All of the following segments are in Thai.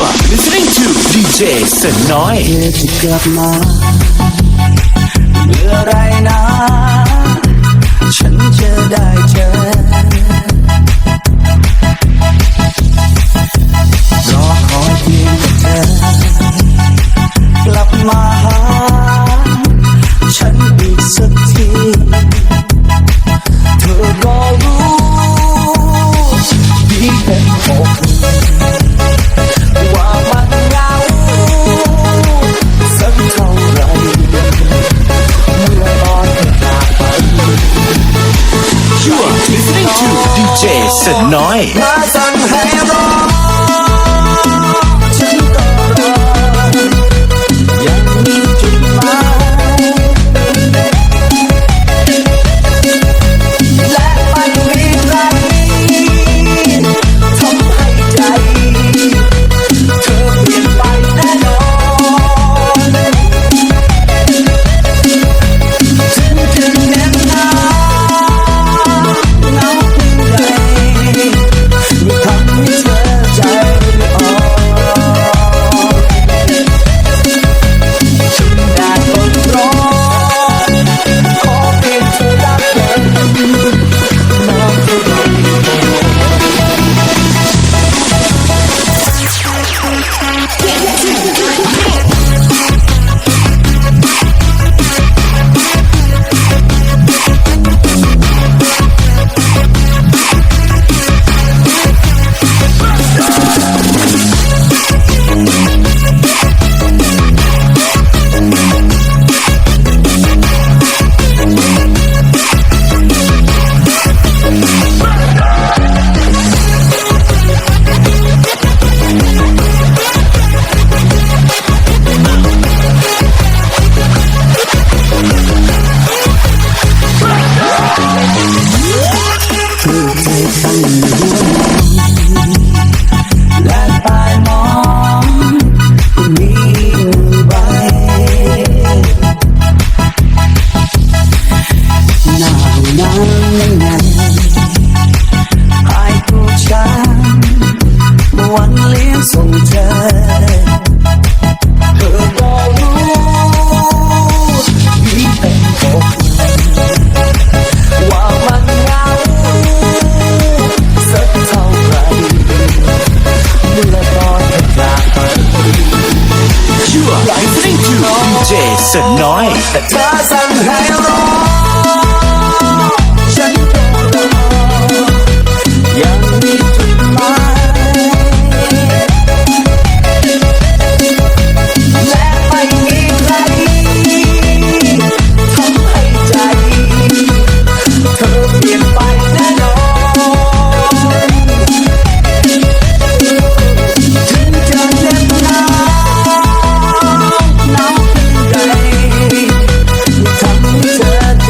are listening to DJ เสิร์น้อยเธอจะกลับมาเมื่อไรนะฉันจะได้เจอรอคอยเพียงแต่เธอกลับมาหาฉันอีกสักทีเธอก็รู้ดีเต็มอกว่ามันเหงาสักเท่าไรเมื่อตอนจากไป You are listening to DJ เสิร์น้อยมาสั่งให้รอฉันก็รอยังมีจุดหมายและไม่มีใครทำให้ใจเธอเปลี่ยนไปแน่นอนถึงจะเหน็บหนาวเหงาเพียงใดไม่ทำให้เธอใจอ่อนถึงแดดร้อนร้อนขอเพียงเธอรักกันน้องเธอและปลายมองมีมือใบหนาวนั้นให้ตัวฉันวันเลี้ยงส่งเธอเธอก็รู้ดีเต็มอกว่ามันเหงาสักเท่าไรเมื่อตอนเธอจากไป You are listening to DJ เสิร์น้อยแต่เธอสั่งให้รอฉันก็รอยังมีจุดหมายและไม่มีใครทำให้ใจเธอเปลี่ยนไปแน่นอนถึงจะเหน็บหนาวเพียงใดทำให้เธอ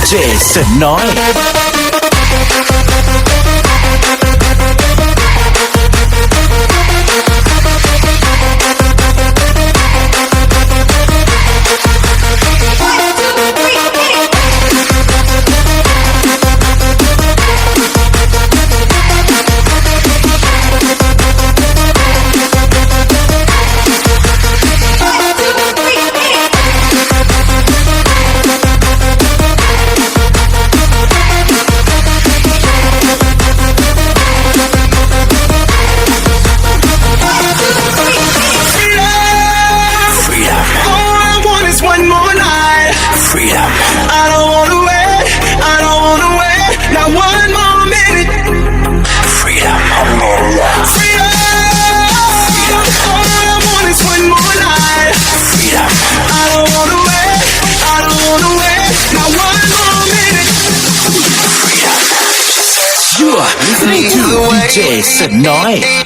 เจเสิร์ชน้อยListening to DJ เสิร์ชน้อย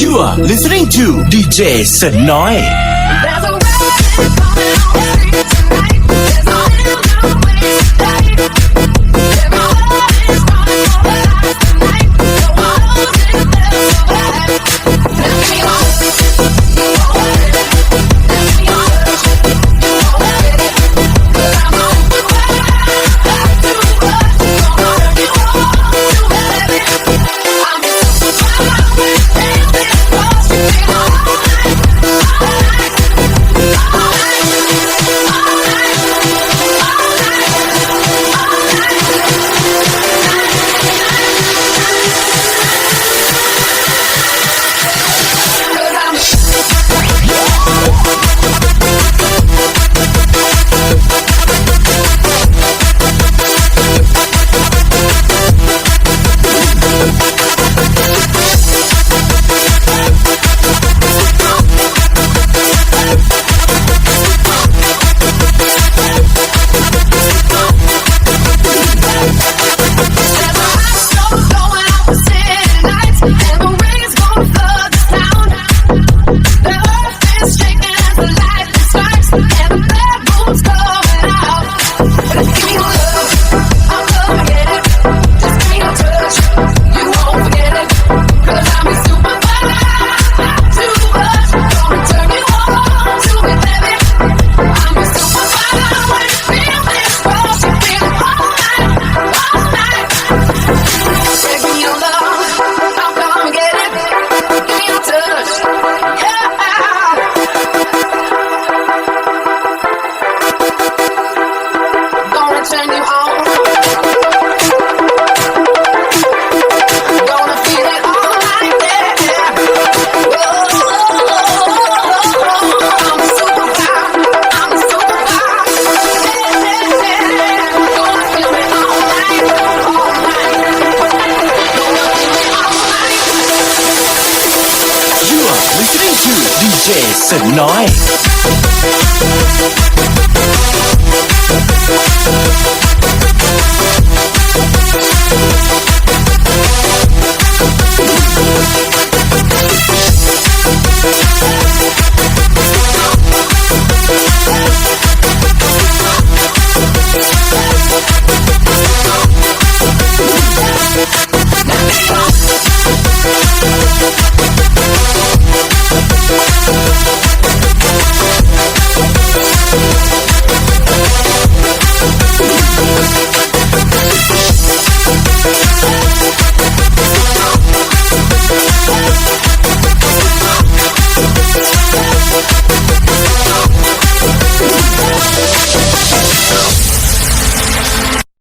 You are listening to DJ เสิร์ชน้อย เจเสิร์น้อย